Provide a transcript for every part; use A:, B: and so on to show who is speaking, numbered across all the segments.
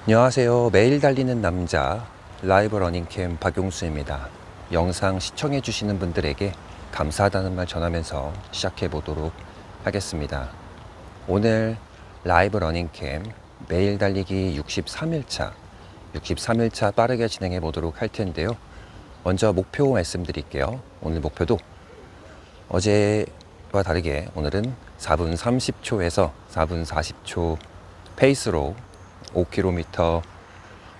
A: 안녕하세요. 매일 달리는 남자 라이브 러닝캠 박용수입니다. 영상 시청해 주시는 분들에게 감사하다는 말 전하면서 시작해 보도록 하겠습니다. 오늘 라이브 러닝캠 매일 달리기 63일차 빠르게 진행해 보도록 할 텐데요. 먼저 목표 말씀드릴게요. 오늘 목표도 어제와 다르게 오늘은 4분 30초에서 4분 40초 페이스로 5km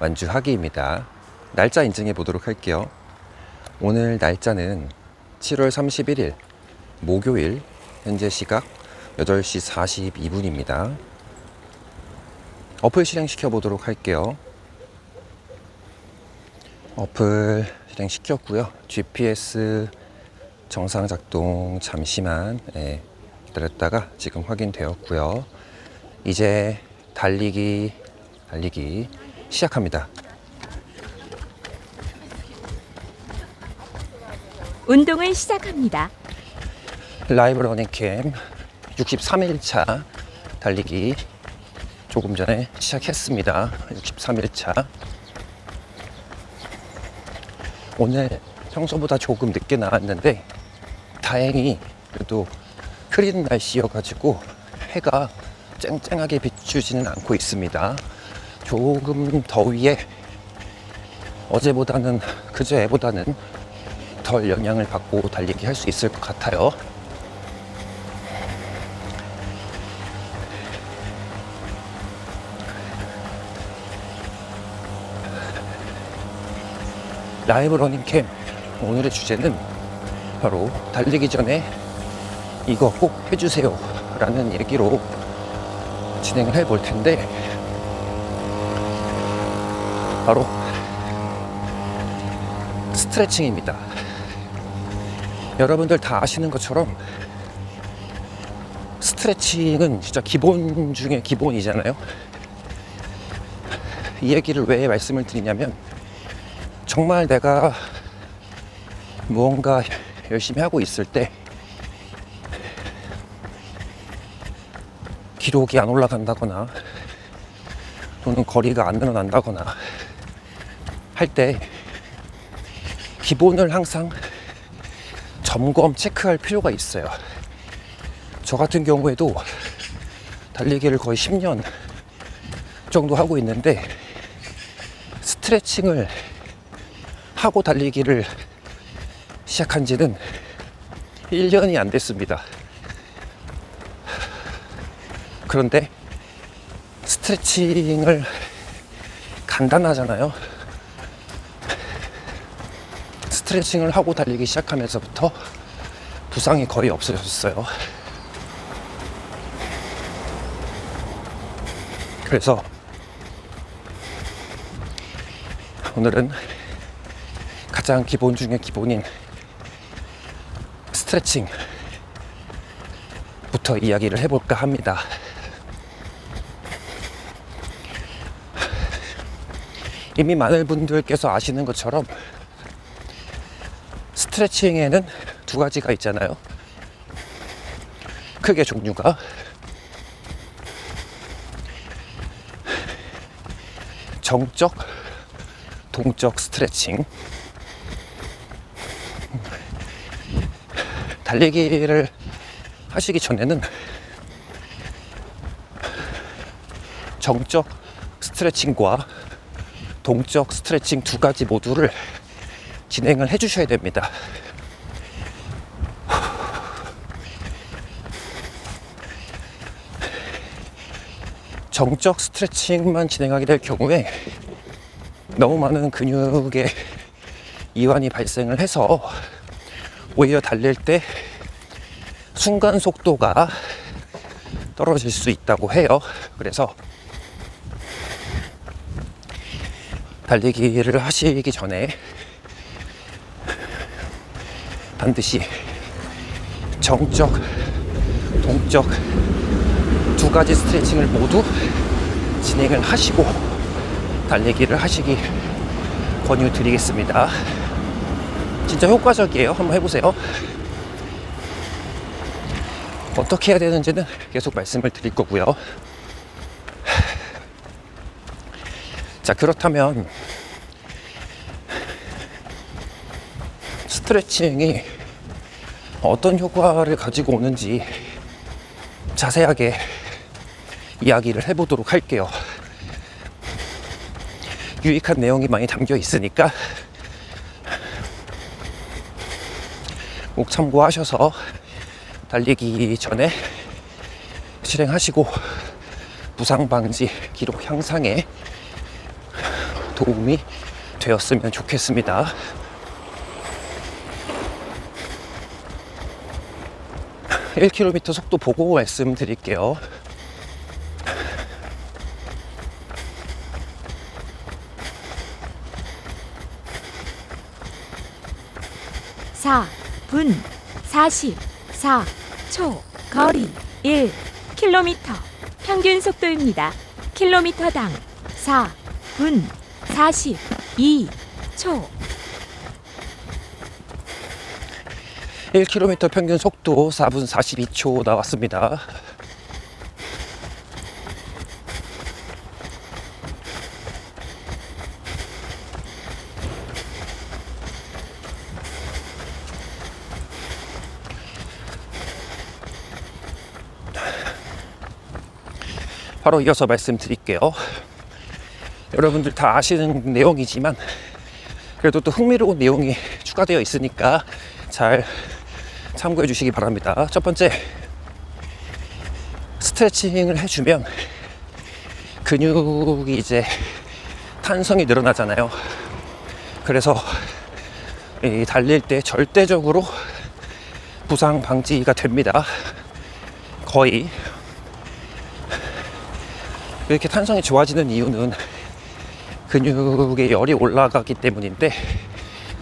A: 완주하기입니다. 날짜 인증해 보도록 할게요. 오늘 날짜는 7월 31일 목요일, 현재 시각 8시 42분입니다. 어플 실행시켜 보도록 할게요. 어플 실행시켰고요. GPS 정상 작동 잠시만 기다렸다가 지금 확인되었고요. 이제 달리기 시작합니다.
B: 운동을 시작합니다.
A: 라이브 러닝캠 63일차 달리기 조금 전에 시작했습니다. 63일차. 오늘 평소보다 조금 늦게 나왔는데 다행히 그래도 흐린 날씨여가지고 해가 쨍쨍하게 비추지는 않고 있습니다. 조금 더위에 어제보다는 그제보다는 덜 영향을 받고 달리기 할 수 있을 것 같아요. 라이브 러닝캠 오늘의 주제는 바로 달리기 전에 이거 꼭 해주세요 라는 얘기로 진행을 해볼 텐데, 바로 스트레칭입니다. 여러분들 다 아시는 것처럼 스트레칭은 진짜 기본 중에 기본이잖아요. 이 얘기를 왜 말씀을 드리냐면, 정말 내가 무언가 열심히 하고 있을 때 기록이 안 올라간다거나 또는 거리가 안 늘어난다거나 할 때 기본을 항상 점검 체크할 필요가 있어요. 저 같은 경우에도 달리기를 거의 10년 정도 하고 있는데 스트레칭을 하고 달리기를 시작한 지는 1년이 안 됐습니다. 그런데 스트레칭을 간단하잖아요. 스트레칭을 하고 달리기 시작하면서부터 부상이 거의 없어졌어요. 그래서 오늘은 가장 기본 중에 기본인 스트레칭부터 이야기를 해볼까 합니다. 이미 많은 분들께서 아시는 것처럼 스트레칭에는 두 가지가 있잖아요. 크게 종류가. 정적, 동적 스트레칭. 달리기를 하시기 전에는 정적 스트레칭과 동적 스트레칭 두 가지 모두를 진행을 해 주셔야 됩니다. 정적 스트레칭만 진행하게 될 경우에 너무 많은 근육에 이완이 발생을 해서 오히려 달릴 때 순간 속도가 떨어질 수 있다고 해요. 그래서 달리기를 하시기 전에 반드시 정적, 동적 두 가지 스트레칭을 모두 진행을 하시고 달리기를 하시기 권유드리겠습니다. 진짜 효과적이에요. 한번 해보세요. 어떻게 해야 되는지는 계속 말씀을 드릴 거고요. 자, 그렇다면 스트레칭이 어떤 효과를 가지고 오는지 자세하게 이야기를 해보도록 할게요. 유익한 내용이 많이 담겨 있으니까 꼭 참고하셔서 달리기 전에 실행하시고 부상 방지, 기록 향상에 도움이 되었으면 좋겠습니다. (1km) 속도 보고 말씀드릴게요.
B: (4분 44초) 거리 1km 평균 속도입니다. 킬로미터당 4분 42초.
A: 1km 평균 속도 4분 42초 나왔습니다. 바로 이어서 말씀드릴게요. 여러분들 다 아시는 내용이지만 그래도 또 흥미로운 내용이 추가되어 있으니까 잘 참고해 주시기 바랍니다. 첫 번째, 스트레칭을 해주면 근육이 이제 탄성이 늘어나잖아요. 그래서 이 달릴 때 절대적으로 부상 방지가 됩니다. 거의. 이렇게 탄성이 좋아지는 이유는 근육의 열이 올라가기 때문인데,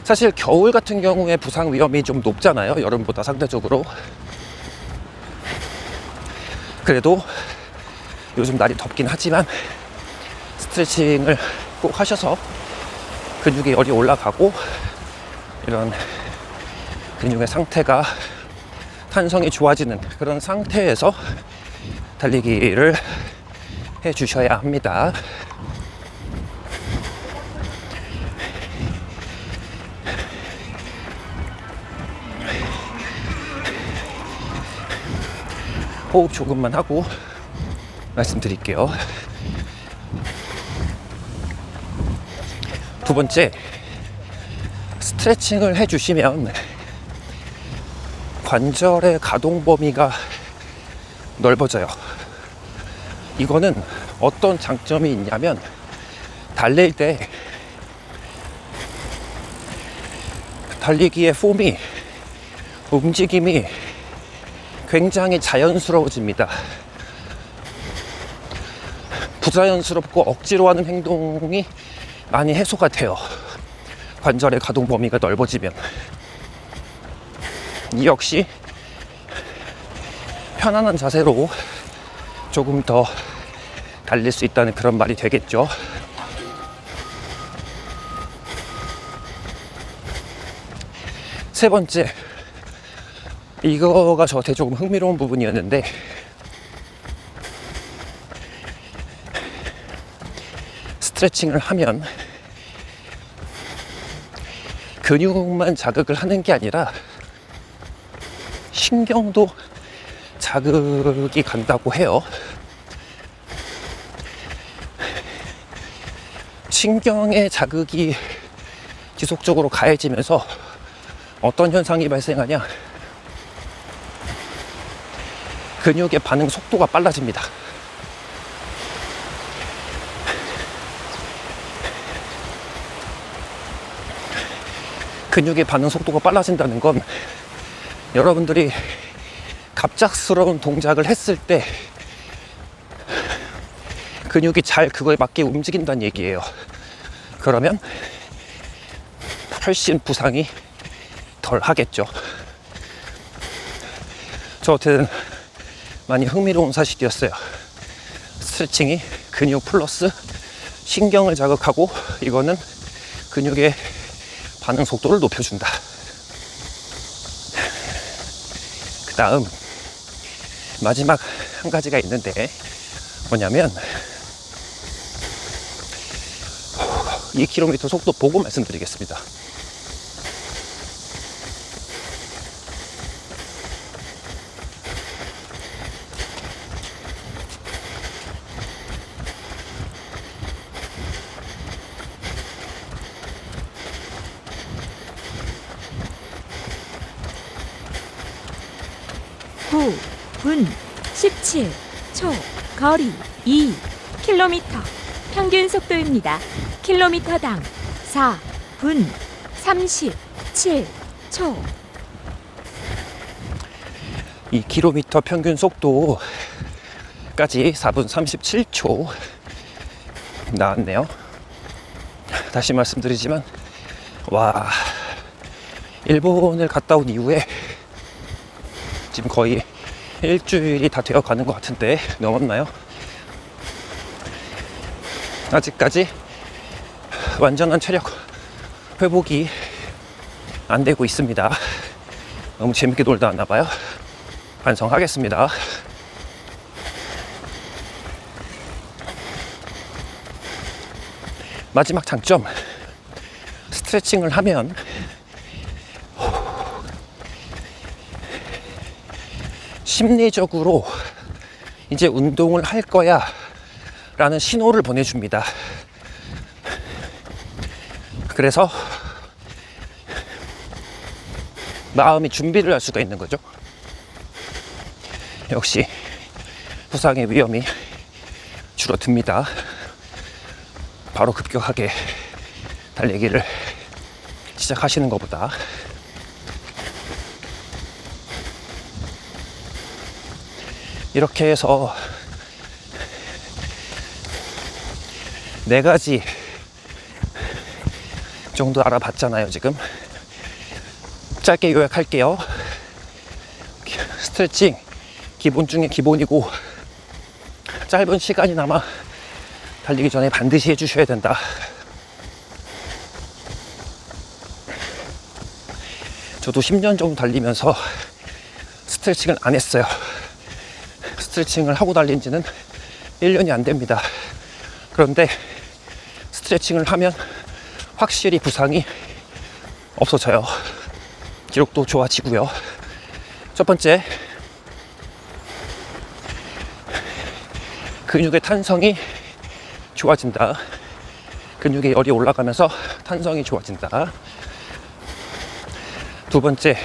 A: 사실 겨울 같은 경우에 부상 위험이 좀 높잖아요. 여름보다 상대적으로. 그래도 요즘 날이 덥긴 하지만 스트레칭을 꼭 하셔서 근육의 열이 올라가고 이런 근육의 상태가 탄성이 좋아지는 그런 상태에서 달리기를 해 주셔야 합니다. 호흡 조금만 하고 말씀드릴게요. 두 번째, 스트레칭을 해주시면 관절의 가동 범위가 넓어져요. 이거는 어떤 장점이 있냐면, 달릴 때 달리기의 폼이, 움직임이 굉장히 자연스러워집니다. 부자연스럽고 억지로 하는 행동이 많이 해소가 돼요. 관절의 가동 범위가 넓어지면. 이 역시 편안한 자세로 조금 더 달릴 수 있다는 그런 말이 되겠죠. 세 번째, 이거가 저한테 조금 흥미로운 부분이었는데, 스트레칭을 하면 근육만 자극을 하는 게 아니라 신경도 자극이 간다고 해요. 신경의 자극이 지속적으로 가해지면서 어떤 현상이 발생하냐? 근육의 반응 속도가 빨라집니다. 근육의 반응 속도가 빨라진다는 건 여러분들이 갑작스러운 동작을 했을 때 근육이 잘 그거에 맞게 움직인다는 얘기예요. 그러면 훨씬 부상이 덜 하겠죠. 저한테는 많이 흥미로운 사실이었어요. 스트레칭이 근육 플러스 신경을 자극하고, 이거는 근육의 반응 속도를 높여준다. 그 다음 마지막 한 가지가 있는데, 뭐냐면 2km 속도 보고 말씀드리겠습니다.
B: 구 분 17초 거리 2km 평균 속도입니다. 킬로미터당 4분 37초
A: 2km 평균 속도까지 4분 37초 나왔네요. 다시 말씀드리지만 와, 일본을 갔다 온 이후에 지금 거의 일주일이 다 되어 가는 것 같은데 넘었나요? 아직까지 완전한 체력 회복이 안 되고 있습니다. 너무 재밌게 놀다 왔나봐요. 반성하겠습니다. 마지막 장점, 스트레칭을 하면 심리적으로 이제 운동을 할 거야 라는 신호를 보내줍니다. 그래서 마음이 준비를 할 수가 있는 거죠. 역시 부상의 위험이 줄어듭니다. 바로 급격하게 달리기를 시작하시는 것보다. 이렇게 해서 4가지 정도 알아봤잖아요. 지금 짧게 요약할게요. 스트레칭 기본 중에 기본이고 짧은 시간이나마 달리기 전에 반드시 해주셔야 된다. 저도 10년 정도 달리면서 스트레칭을 안 했어요. 스트레칭을 하고 달린 지는 1년이 안 됩니다. 그런데 스트레칭을 하면 확실히 부상이 없어져요. 기록도 좋아지고요. 첫 번째, 근육의 탄성이 좋아진다. 근육의 열이 올라가면서 탄성이 좋아진다. 두 번째,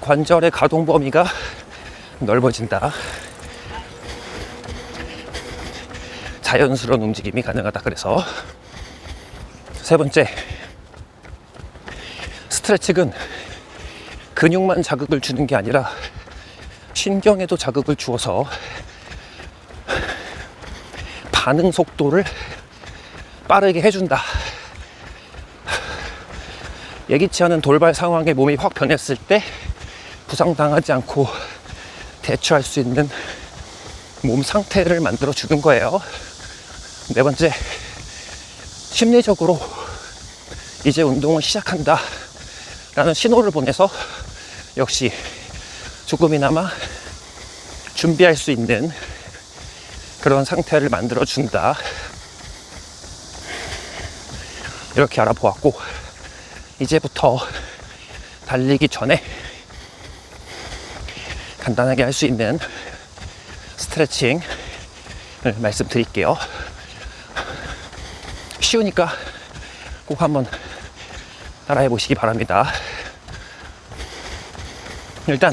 A: 관절의 가동 범위가 넓어진다. 자연스러운 움직임이 가능하다. 그래서 세 번째, 스트레칭은 근육만 자극을 주는 게 아니라 신경에도 자극을 주어서 반응 속도를 빠르게 해준다. 예기치 않은 돌발 상황에 몸이 확 변했을 때 부상당하지 않고 대처할 수 있는 몸 상태를 만들어 주는 거예요. 네 번째, 심리적으로 이제 운동을 시작한다 라는 신호를 보내서 역시 조금이나마 준비할 수 있는 그런 상태를 만들어 준다. 이렇게 알아보았고, 이제부터 달리기 전에 간단하게 할 수 있는 스트레칭을 말씀드릴게요. 쉬우니까 꼭 한번 따라해 보시기 바랍니다. 일단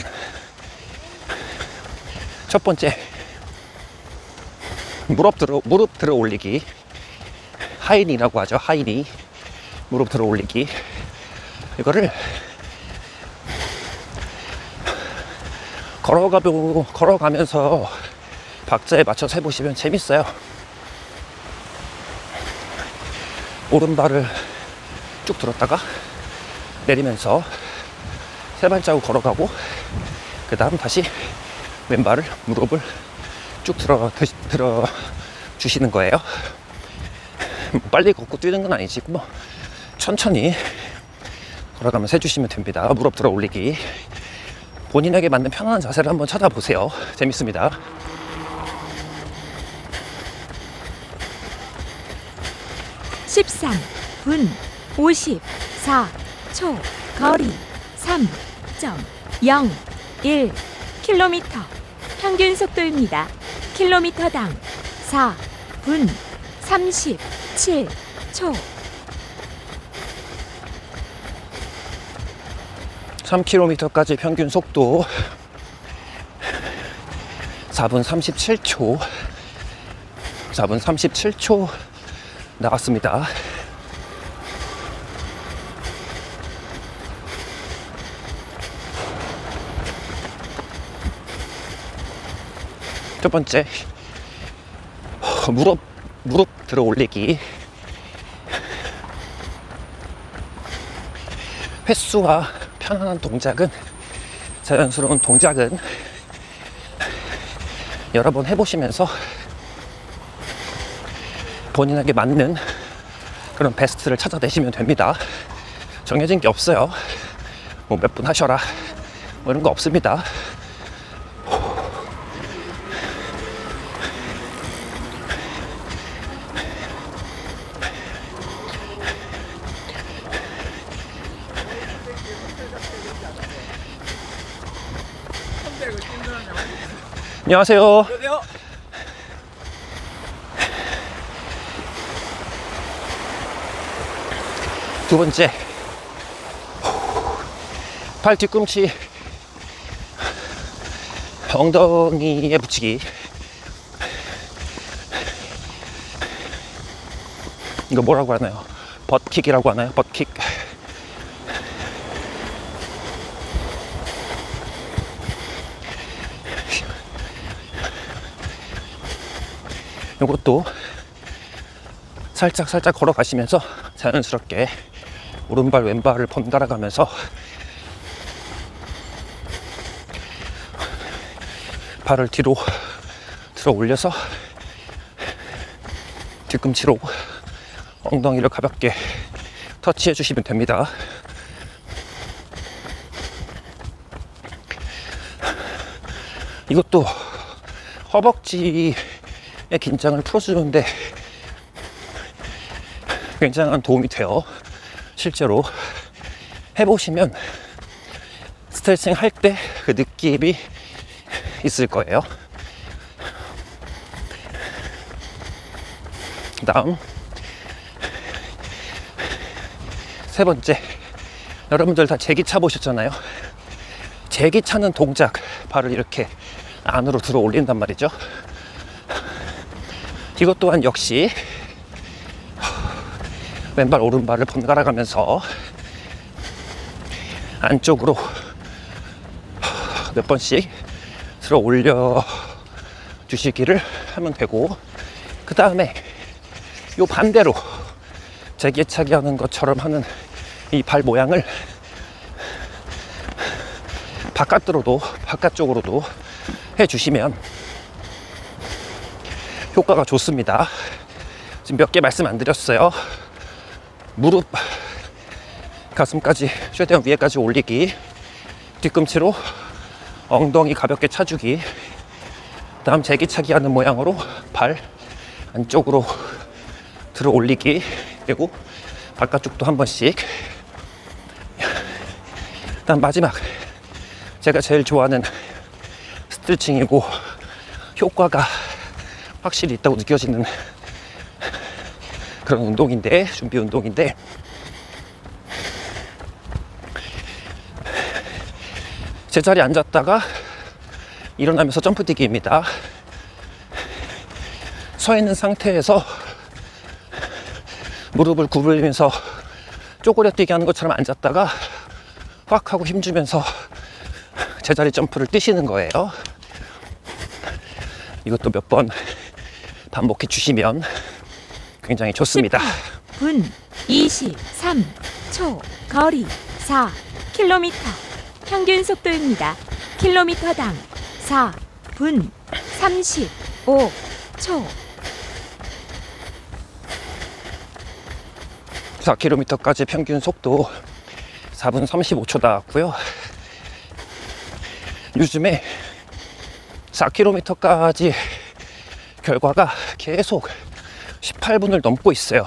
A: 첫 번째, 무릎 들어 올리기, 하이니라고 하죠. 하이니, 무릎 들어 올리기. 이거를 걸어가면서 박자에 맞춰서 해보시면 재밌어요. 오른발을 쭉 들었다가 내리면서 세 발자국 걸어가고, 그 다음 다시 왼발을, 무릎을 쭉 들어 주시는 거예요. 빨리 걷고 뛰는 건 아니지, 뭐 천천히 걸어가면서 해주시면 됩니다. 무릎 들어 올리기. 본인에게 맞는 편안한 자세를 한번 찾아보세요. 재밌습니다.
B: 13분 54초. 거리 3.01 킬로미터. 평균 속도입니다. 킬로미터당 4분 37초.
A: 3km까지 평균 속도 4분 37초. 4분 37초 나왔습니다. 첫 번째, 무릎 들어 올리기. 횟수와 편안한 동작은, 자연스러운 동작은 여러 번 해보시면서 본인에게 맞는 그런 베스트를 찾아내시면 됩니다. 정해진 게 없어요. 뭐 몇 분 하셔라, 뭐 이런 거 없습니다. 안녕하세요. 두 번째, 팔 뒤꿈치 엉덩이에 붙이기. 이거 뭐라고 하나요? 벗킥이라고 하나요? 벗킥. 이것도 살짝 걸어가시면서 자연스럽게 오른발 왼발을 번갈아 가면서 발을 뒤로 들어 올려서 뒤꿈치로 엉덩이를 가볍게 터치해 주시면 됩니다. 이것도 허벅지의 긴장을 풀어주는데 굉장한 도움이 돼요. 실제로 해보시면 스트레칭 할 때 그 느낌이 있을 거예요. 그 다음 세 번째, 여러분들 다 제기차 보셨잖아요. 제기차는 동작, 발을 이렇게 안으로 들어 올린단 말이죠. 이것 또한 역시 왼발 오른발을 번갈아 가면서 안쪽으로 몇 번씩 들어 올려 주시기를 하면 되고, 그 다음에 요 반대로 제기차기 하는 것처럼 하는 이 발 모양을 바깥쪽으로도 해주시면 효과가 좋습니다. 지금 몇 개 말씀 안 드렸어요. 무릎 가슴까지 최대한 위에까지 올리기, 뒤꿈치로 엉덩이 가볍게 차주기, 다음 제기차기 하는 모양으로 발 안쪽으로 들어 올리기, 그리고 바깥쪽도 한 번씩. 다음 마지막, 제가 제일 좋아하는 스트레칭이고 효과가 확실히 있다고 느껴지는 그런 운동인데, 준비 운동인데, 제자리에 앉았다가 일어나면서 점프 뛰기입니다. 서 있는 상태에서 무릎을 구부리면서 쪼그려 뛰기 하는 것처럼 앉았다가 확 하고 힘주면서 제자리 점프를 뛰시는 거예요. 이것도 몇 번 반복해 주시면 굉장히 좋습니다.
B: 10분 23초. 거리 4km. 평균 속도입니다. 킬로미터당 4분 35초.
A: 4km까지 평균 속도 4분 35초 나왔고요. 요즘에 4km까지 결과가 계속 18분을 넘고 있어요.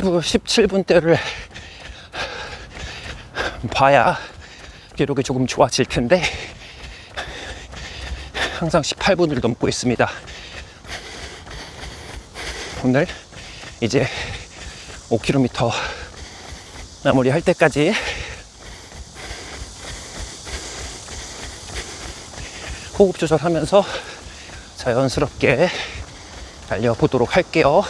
A: 17분대를 봐야 기록이 조금 좋아질 텐데 항상 18분을 넘고 있습니다. 오늘 이제 5km 마무리할 때까지 호흡 조절하면서 자연스럽게 달려보도록 할게요.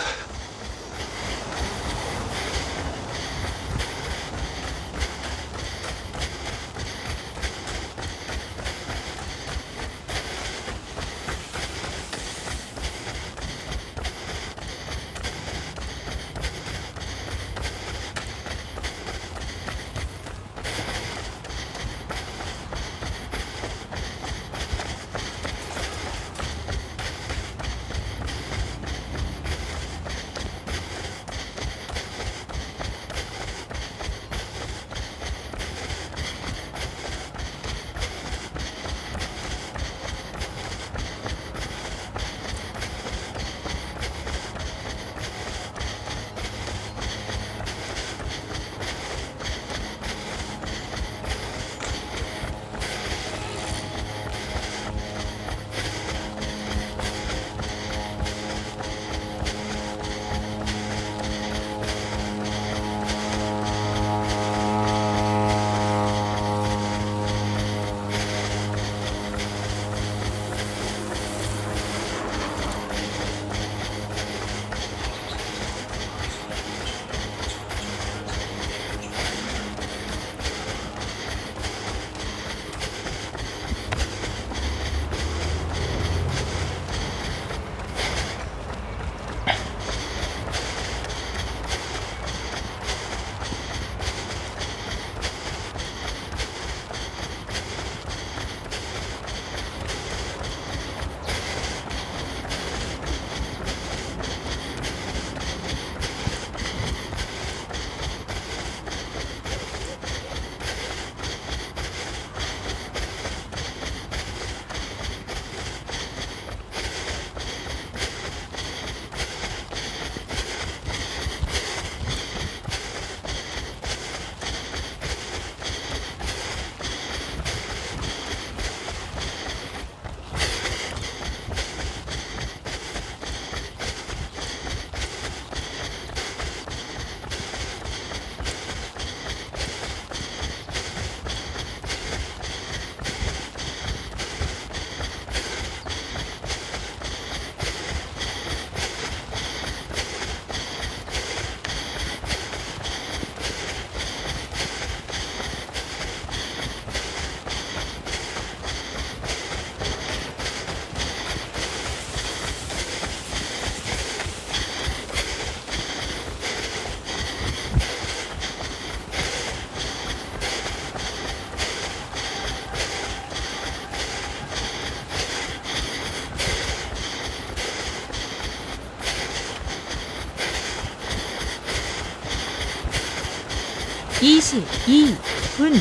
B: (22분)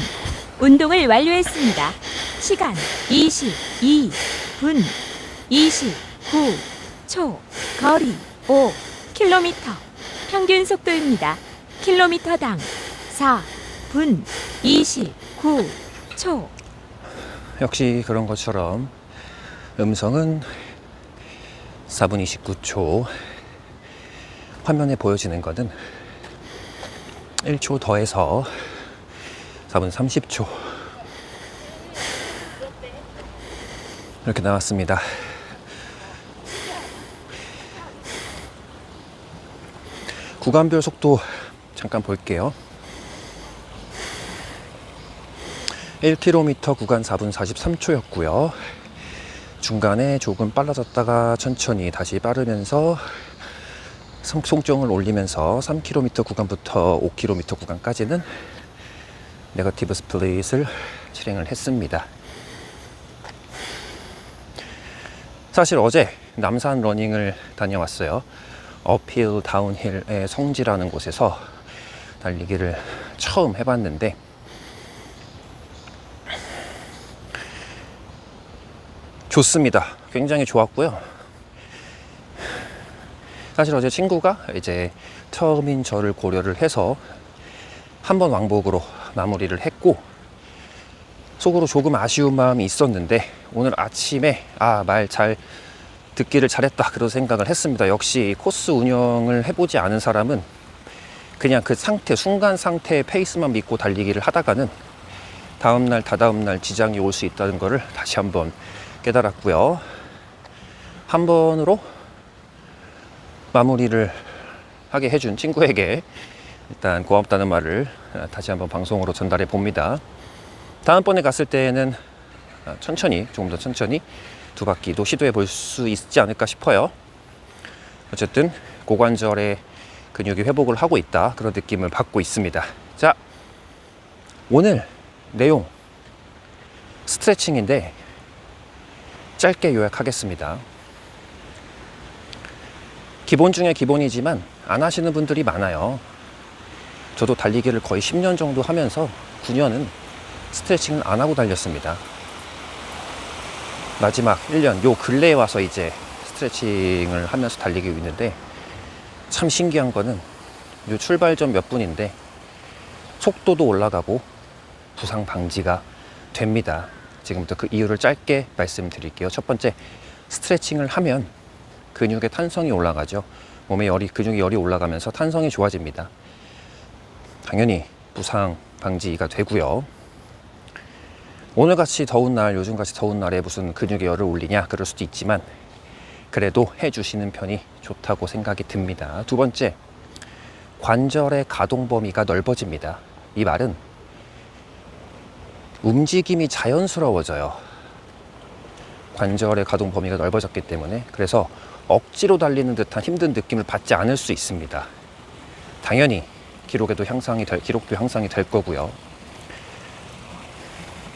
B: 운동을 완료했습니다. 시간 22분 29초. 거리 5km. 평균 속도입니다. 킬로미터당 4분 29초.
A: 역시 그런 것처럼 음성은 4분 29초, 화면에 보여지는 것은 1초 더해서 4분 30초 이렇게 나왔습니다. 구간별 속도 잠깐 볼게요. 1km 구간 4분 43초였고요. 중간에 조금 빨라졌다가 천천히 다시 빠르면서 송정을 올리면서 3km 구간부터 5km 구간까지는 네거티브 스플릿을 실행을 했습니다. 사실 어제 남산 러닝을 다녀왔어요. 어필 다운힐의 성지라는 곳에서 달리기를 처음 해봤는데 좋습니다. 굉장히 좋았고요. 사실 어제 친구가 이제 처음인 저를 고려를 해서 한 번 왕복으로 마무리를 했고, 속으로 조금 아쉬운 마음이 있었는데 오늘 아침에 말 잘 듣기를 잘했다 그런 생각을 했습니다. 역시 코스 운영을 해보지 않은 사람은 그냥 그 상태, 순간 상태의 페이스만 믿고 달리기를 하다가는 다음날 다다음날 지장이 올 수 있다는 것을 다시 한번 깨달았고요. 한 번으로 마무리를 하게 해준 친구에게 일단 고맙다는 말을 다시 한번 방송으로 전달해 봅니다. 다음번에 갔을 때는 천천히, 조금 더 천천히 두 바퀴도 시도해 볼 수 있지 않을까 싶어요. 어쨌든 고관절의 근육이 회복을 하고 있다, 그런 느낌을 받고 있습니다. 자, 오늘 내용 스트레칭인데 짧게 요약하겠습니다. 기본 중에 기본이지만 안 하시는 분들이 많아요. 저도 달리기를 거의 10년 정도 하면서 9년은 스트레칭을 안 하고 달렸습니다. 마지막 1년 요 근래에 와서 이제 스트레칭을 하면서 달리고 있는데, 참 신기한 거는 요 출발 전 몇 분인데 속도도 올라가고 부상 방지가 됩니다. 지금부터 그 이유를 짧게 말씀드릴게요. 첫 번째, 스트레칭을 하면 근육의 탄성이 올라가죠. 몸에 근육의 열이 올라가면서 탄성이 좋아집니다. 당연히 부상 방지가 되고요. 오늘같이 더운 날, 요즘같이 더운 날에 무슨 근육의 열을 올리냐, 그럴 수도 있지만 그래도 해주시는 편이 좋다고 생각이 듭니다. 두 번째, 관절의 가동 범위가 넓어집니다. 이 말은 움직임이 자연스러워져요. 관절의 가동 범위가 넓어졌기 때문에. 그래서 억지로 달리는 듯한 힘든 느낌을 받지 않을 수 있습니다. 당연히 기록도 향상이 될 거고요.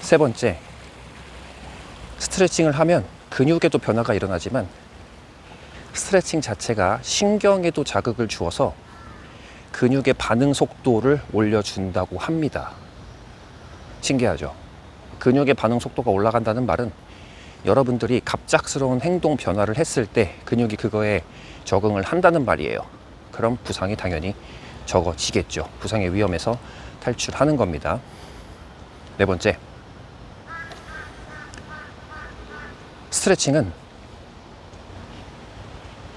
A: 세 번째, 스트레칭을 하면 근육에도 변화가 일어나지만 스트레칭 자체가 신경에도 자극을 주어서 근육의 반응 속도를 올려준다고 합니다. 신기하죠? 근육의 반응 속도가 올라간다는 말은 여러분들이 갑작스러운 행동 변화를 했을 때 근육이 그거에 적응을 한다는 말이에요. 그럼 부상이 당연히 적어지겠죠. 부상의 위험에서 탈출하는 겁니다. 네 번째, 스트레칭은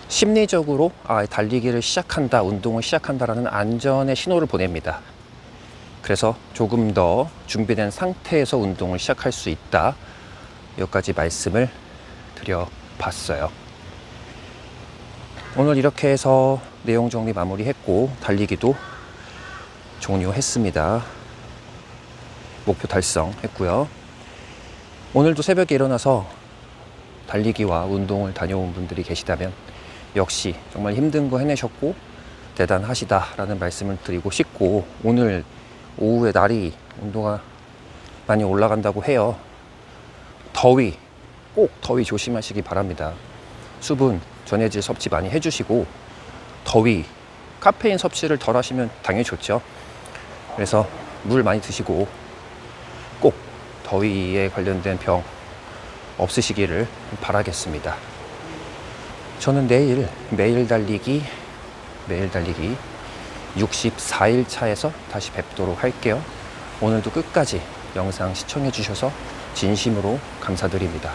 A: 심리적으로 달리기를 시작한다, 운동을 시작한다라는 안전의 신호를 보냅니다. 그래서 조금 더 준비된 상태에서 운동을 시작할 수 있다, 여기까지 말씀을 드려봤어요. 오늘 이렇게 해서 내용 정리 마무리했고 달리기도 종료했습니다. 목표 달성했고요. 오늘도 새벽에 일어나서 달리기와 운동을 다녀온 분들이 계시다면 역시 정말 힘든 거 해내셨고 대단하시다라는 말씀을 드리고 싶고, 오늘 오후에 날이 온도가 많이 올라간다고 해요. 꼭 더위 조심하시기 바랍니다. 수분, 전해질 섭취 많이 해주시고, 더위, 카페인 섭취를 덜 하시면 당연히 좋죠. 그래서 물 많이 드시고 꼭 더위에 관련된 병 없으시기를 바라겠습니다. 저는 내일 매일 달리기 64일 차에서 다시 뵙도록 할게요. 오늘도 끝까지 영상 시청해 주셔서 진심으로 감사드립니다.